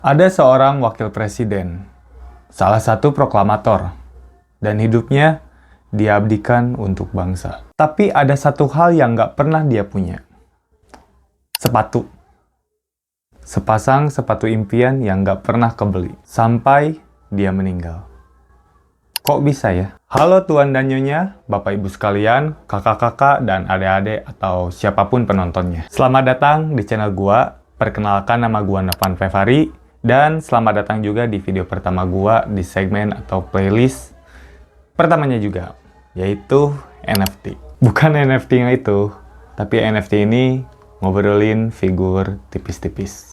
Ada seorang wakil presiden, salah satu proklamator, dan hidupnya diabdikan untuk bangsa. Tapi ada satu hal yang nggak pernah dia punya. Sepatu. Sepasang sepatu impian yang nggak pernah kebeli. Sampai dia meninggal. Kok bisa ya? Halo Tuan dan Nyonya, Bapak Ibu sekalian, kakak-kakak, dan adik-adik atau siapapun penontonnya. Selamat datang di channel gua. Perkenalkan, nama gua Novan Fevari. Dan selamat datang juga di video pertama gua di segmen atau playlist pertamanya juga, yaitu NFT. Bukan NFT yang itu, tapi NFT ini ngobrolin figur tipis-tipis.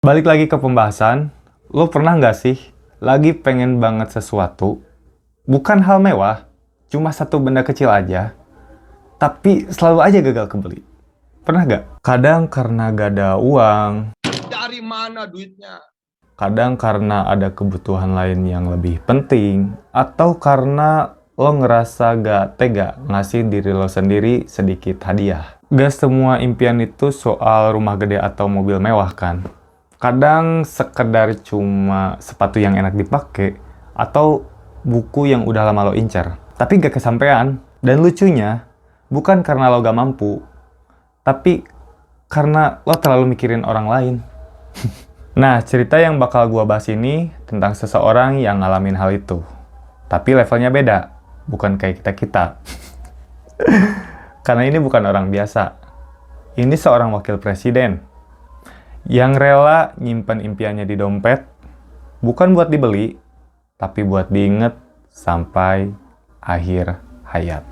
Balik lagi ke pembahasan, lo pernah nggak sih lagi pengen banget sesuatu, bukan hal mewah, cuma satu benda kecil aja, tapi selalu aja gagal kebeli? Pernah nggak? Kadang karena gak ada uang, dari mana duitnya? kadang karena ada kebutuhan lain yang lebih penting, atau karena lo ngerasa gak tega ngasih diri lo sendiri sedikit hadiah. Gak semua impian itu soal rumah gede atau mobil mewah kan? Kadang sekedar cuma sepatu yang enak dipakai, atau buku yang udah lama lo incar, tapi gak kesampaian. Dan lucunya, bukan karena lo gak mampu, tapi karena lo terlalu mikirin orang lain. Nah, cerita yang bakal gua bahas ini tentang seseorang yang ngalamin hal itu. Tapi levelnya beda, bukan kayak kita-kita. Karena ini bukan orang biasa. Ini seorang wakil presiden yang rela nyimpen impiannya di dompet, bukan buat dibeli, tapi buat diinget sampai akhir hayat.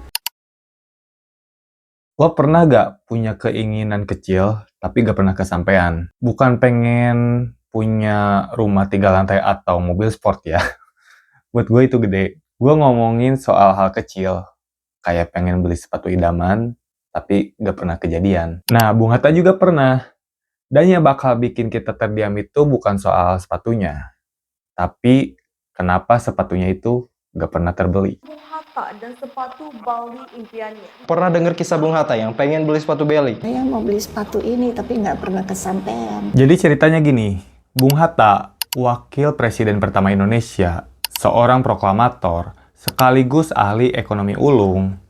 Lo pernah gak punya keinginan kecil, tapi gak pernah kesampaian? Bukan pengen punya rumah 3 lantai atau mobil sport ya. Buat gue itu gede. Gue ngomongin soal hal kecil, kayak pengen beli sepatu idaman, tapi gak pernah kejadian. Nah, Bung Hatta juga pernah. Dan yang bakal bikin kita terdiam itu bukan soal sepatunya, tapi kenapa sepatunya itu gak pernah terbeli. Bung Hatta dan sepatu Bali impiannya. Pernah dengar kisah Bung Hatta yang pengen beli sepatu Beli? Saya mau beli sepatu ini tapi nggak pernah kesampaian. Jadi ceritanya gini, Bung Hatta, wakil presiden pertama Indonesia, seorang proklamator, sekaligus ahli ekonomi ulung,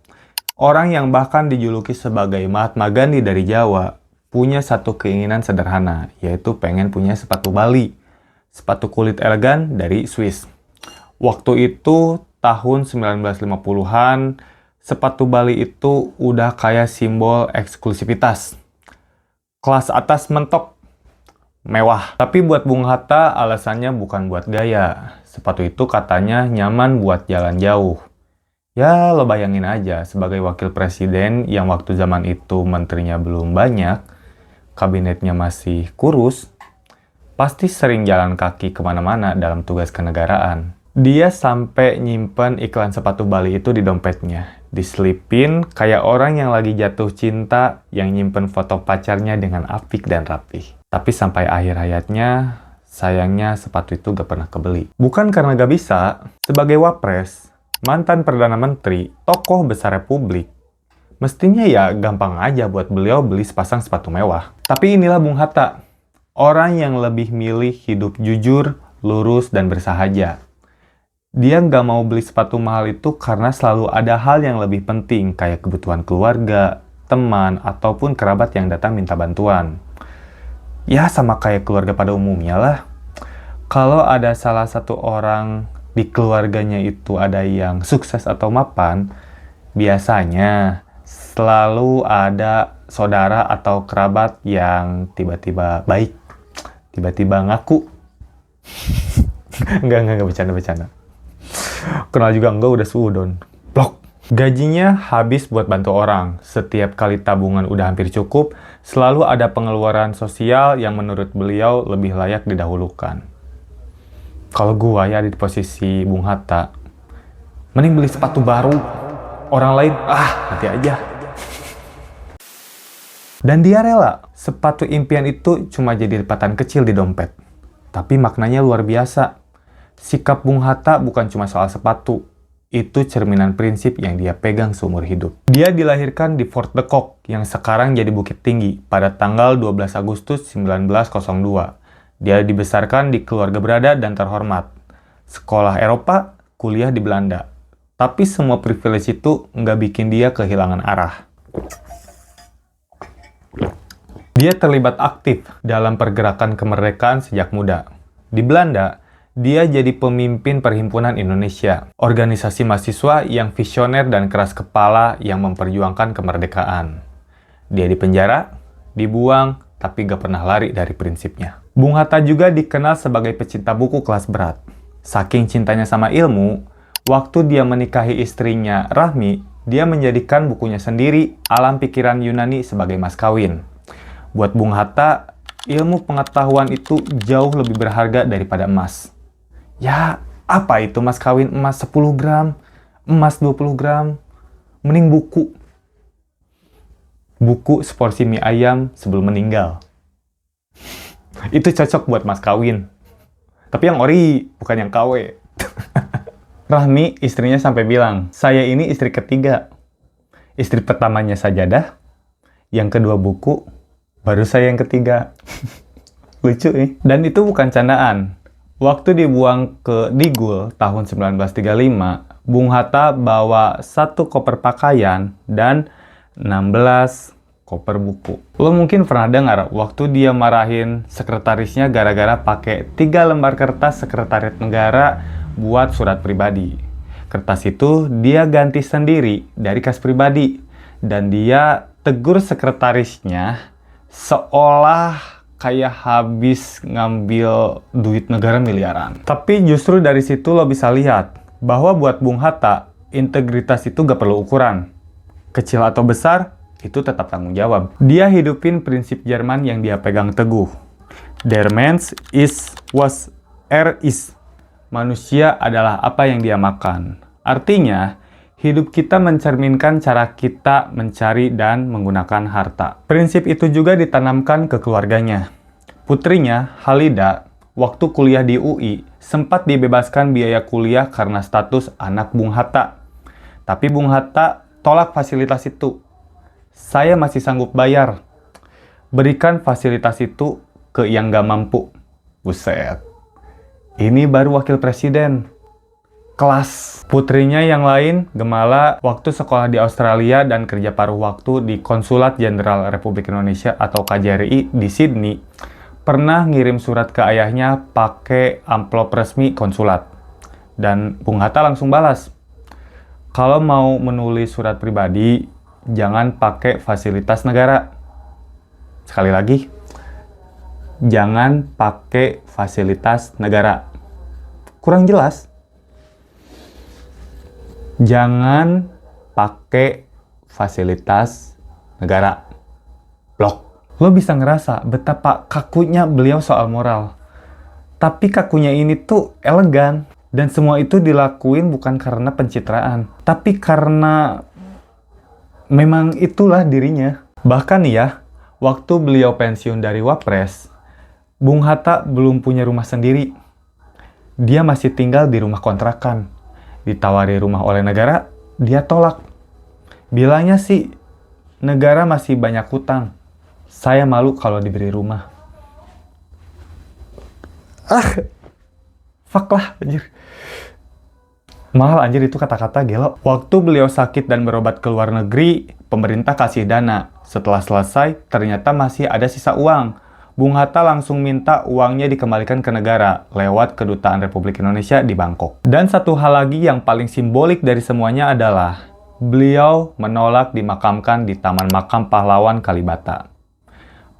orang yang bahkan dijuluki sebagai Mahatma Gandhi dari Jawa, punya satu keinginan sederhana, yaitu pengen punya sepatu Bali, sepatu kulit elegan dari Swiss. Waktu itu tahun 1950-an, sepatu Bali itu udah kayak simbol eksklusivitas. Kelas atas mentok, mewah. Tapi buat Bung Hatta, alasannya bukan buat gaya. Sepatu itu katanya nyaman buat jalan jauh. Ya, lo bayangin aja, sebagai wakil presiden yang waktu zaman itu menterinya belum banyak, kabinetnya masih kurus, pasti sering jalan kaki kemana-mana dalam tugas kenegaraan. Dia sampai nyimpen iklan sepatu Bali itu di dompetnya. Diselipin kayak orang yang lagi jatuh cinta yang nyimpen foto pacarnya dengan apik dan rapih. Tapi sampai akhir hayatnya, sayangnya sepatu itu gak pernah kebeli. Bukan karena gak bisa, sebagai wapres, mantan Perdana Menteri, tokoh besar Republik, mestinya ya gampang aja buat beliau beli sepasang sepatu mewah. Tapi inilah Bung Hatta, orang yang lebih milih hidup jujur, lurus, dan bersahaja. Dia nggak mau beli sepatu mahal itu karena selalu ada hal yang lebih penting, kayak kebutuhan keluarga, teman, ataupun kerabat yang datang minta bantuan. Ya, sama kayak keluarga pada umumnya lah. Kalau ada salah satu orang di keluarganya itu ada yang sukses atau mapan, biasanya selalu ada saudara atau kerabat yang tiba-tiba baik, tiba-tiba ngaku. Enggak, bercanda. Kenal juga enggak, udah suudon. Blok. Gajinya habis buat bantu orang. Setiap kali tabungan udah hampir cukup, selalu ada pengeluaran sosial yang menurut beliau lebih layak didahulukan. Kalau gua ya di posisi Bung Hatta, mending beli sepatu baru. Orang lain, nanti aja. Dan dia rela. Sepatu impian itu cuma jadi lipatan kecil di dompet. Tapi maknanya luar biasa. Sikap Bung Hatta bukan cuma soal sepatu, itu cerminan prinsip yang dia pegang seumur hidup. Dia dilahirkan di Fort de Kock yang sekarang jadi Bukit Tinggi pada tanggal 12 Agustus 1902. Dia dibesarkan di keluarga berada dan terhormat. Sekolah Eropa, kuliah di Belanda. Tapi semua privilege itu nggak bikin dia kehilangan arah. Dia terlibat aktif dalam pergerakan kemerdekaan sejak muda. Di Belanda, dia jadi pemimpin Perhimpunan Indonesia, organisasi mahasiswa yang visioner dan keras kepala yang memperjuangkan kemerdekaan. Dia dipenjara, dibuang, tapi gak pernah lari dari prinsipnya. Bung Hatta juga dikenal sebagai pecinta buku kelas berat. Saking cintanya sama ilmu, waktu dia menikahi istrinya Rahmi, dia menjadikan bukunya sendiri, Alam Pikiran Yunani, sebagai mas kawin. Buat Bung Hatta, ilmu pengetahuan itu jauh lebih berharga daripada emas. Ya, apa itu mas kawin emas 10 gram, emas 20 gram, mending buku. Buku seporsi mie ayam sebelum meninggal. Itu cocok buat mas kawin. Tapi yang ori, bukan yang KW. Rahmi, istrinya sampai bilang, saya ini istri ketiga. Istri pertamanya Sajadah, yang kedua buku, baru saya yang ketiga. Lucu nih. Dan itu bukan candaan. Waktu dibuang ke Digul tahun 1935, Bung Hatta bawa 1 koper pakaian dan 16 koper buku. Lo mungkin pernah dengar waktu dia marahin sekretarisnya gara-gara pakai 3 lembar kertas sekretariat negara buat surat pribadi. Kertas itu dia ganti sendiri dari kas pribadi. Dan dia tegur sekretarisnya seolah kayak habis ngambil duit negara miliaran. Tapi justru dari situ lo bisa lihat bahwa buat Bung Hatta, integritas itu gak perlu ukuran. Kecil atau besar, itu tetap tanggung jawab. Dia hidupin prinsip Jerman yang dia pegang teguh. Der Mensch ist, was ist. Manusia adalah apa yang dia makan. Artinya, hidup kita mencerminkan cara kita mencari dan menggunakan harta. Prinsip itu juga ditanamkan ke keluarganya. Putrinya, Halida, waktu kuliah di UI, sempat dibebaskan biaya kuliah karena status anak Bung Hatta. Tapi Bung Hatta tolak fasilitas itu. Saya masih sanggup bayar. Berikan fasilitas itu ke yang gak mampu. Buset. Ini baru wakil presiden. Kelas. Putrinya yang lain, Gemala, waktu sekolah di Australia dan kerja paruh waktu di Konsulat Jenderal Republik Indonesia atau KJRI di Sydney, pernah ngirim surat ke ayahnya pakai amplop resmi konsulat. Dan Bung Hatta langsung balas, kalau mau menulis surat pribadi, jangan pakai fasilitas negara. Sekali lagi, jangan pakai fasilitas negara. Kurang jelas. Jangan pakai fasilitas negara. Blok. Lo bisa ngerasa betapa kakunya beliau soal moral. Tapi kakunya ini tuh elegan. Dan semua itu dilakuin bukan karena pencitraan. Tapi karena memang itulah dirinya. Bahkan nih ya, waktu beliau pensiun dari Wapres, Bung Hatta belum punya rumah sendiri. Dia masih tinggal di rumah kontrakan. Ditawari rumah oleh negara, dia tolak. Bilangnya sih, negara masih banyak hutang. Saya malu kalau diberi rumah. Fuck lah, anjir. Mahal anjir itu kata-kata gelo. Waktu beliau sakit dan berobat ke luar negeri, pemerintah kasih dana. Setelah selesai, ternyata masih ada sisa uang. Bung Hatta langsung minta uangnya dikembalikan ke negara lewat Kedutaan Republik Indonesia di Bangkok. Dan satu hal lagi yang paling simbolik dari semuanya adalah beliau menolak dimakamkan di Taman Makam Pahlawan Kalibata.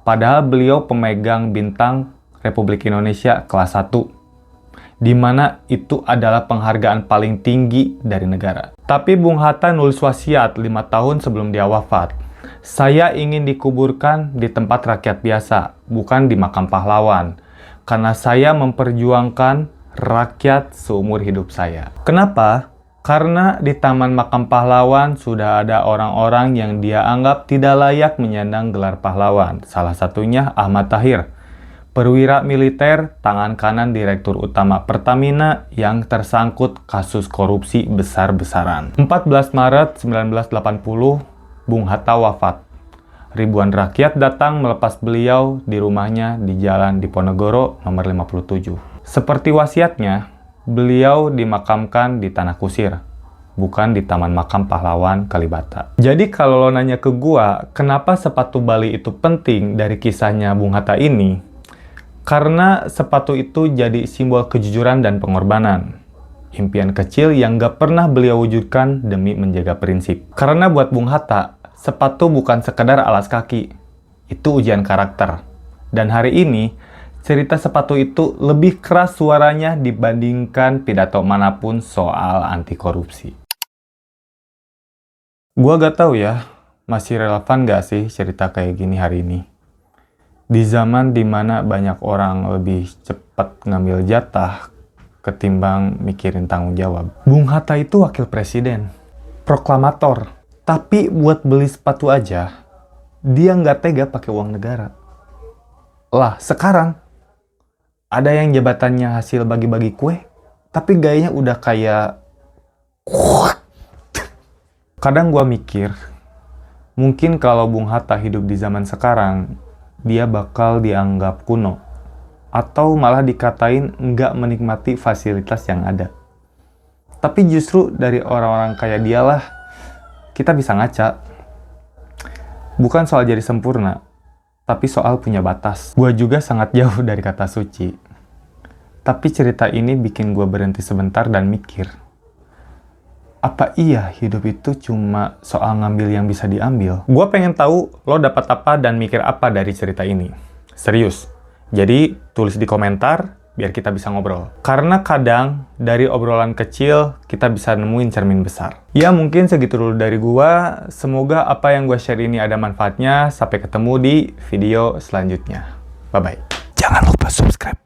Padahal beliau pemegang bintang Republik Indonesia kelas 1, di mana itu adalah penghargaan paling tinggi dari negara. Tapi Bung Hatta nulis wasiat 5 tahun sebelum dia wafat. Saya ingin dikuburkan di tempat rakyat biasa, bukan di makam pahlawan. Karena saya memperjuangkan rakyat seumur hidup saya. Kenapa? Karena di Taman Makam Pahlawan sudah ada orang-orang yang dia anggap tidak layak menyandang gelar pahlawan. Salah satunya Ahmad Tahir. perwira militer tangan kanan Direktur Utama Pertamina yang tersangkut kasus korupsi besar-besaran. 14 Maret 1980, Bung Hatta wafat. Ribuan rakyat datang melepas beliau di rumahnya di Jalan Diponegoro nomor 57. Seperti wasiatnya, beliau dimakamkan di Tanah Kusir, bukan di Taman Makam Pahlawan Kalibata. Jadi kalau lo nanya ke gua, kenapa sepatu Bali itu penting dari kisahnya Bung Hatta ini? Karena sepatu itu jadi simbol kejujuran dan pengorbanan. Impian kecil yang gak pernah beliau wujudkan demi menjaga prinsip. Karena buat Bung Hatta, sepatu bukan sekedar alas kaki. Itu ujian karakter. Dan hari ini, cerita sepatu itu lebih keras suaranya dibandingkan pidato manapun soal anti korupsi. Gua gak tahu ya, masih relevan gak sih cerita kayak gini hari ini? Di zaman dimana banyak orang lebih cepat ngambil jatah ketimbang mikirin tanggung jawab. Bung Hatta itu wakil presiden, proklamator. Tapi buat beli sepatu aja, dia nggak tega pakai uang negara. Lah, sekarang ada yang jabatannya hasil bagi-bagi kue, tapi gayanya udah kayak... Kadang gua mikir, mungkin kalau Bung Hatta hidup di zaman sekarang, dia bakal dianggap kuno. Atau malah dikatain nggak menikmati fasilitas yang ada. Tapi justru dari orang-orang kayak dialah, kita bisa ngaca. Bukan soal jadi sempurna, tapi soal punya batas. Gua juga sangat jauh dari kata suci. Tapi cerita ini bikin gua berhenti sebentar dan mikir. Apa iya hidup itu cuma soal ngambil yang bisa diambil? Gua pengen tahu lo dapat apa dan mikir apa dari cerita ini. Serius. Jadi tulis di komentar biar kita bisa ngobrol. Karena kadang dari obrolan kecil kita bisa nemuin cermin besar. Ya mungkin segitu dulu dari gua. Semoga apa yang gua share ini ada manfaatnya. Sampai ketemu di video selanjutnya. Bye-bye. Jangan lupa subscribe.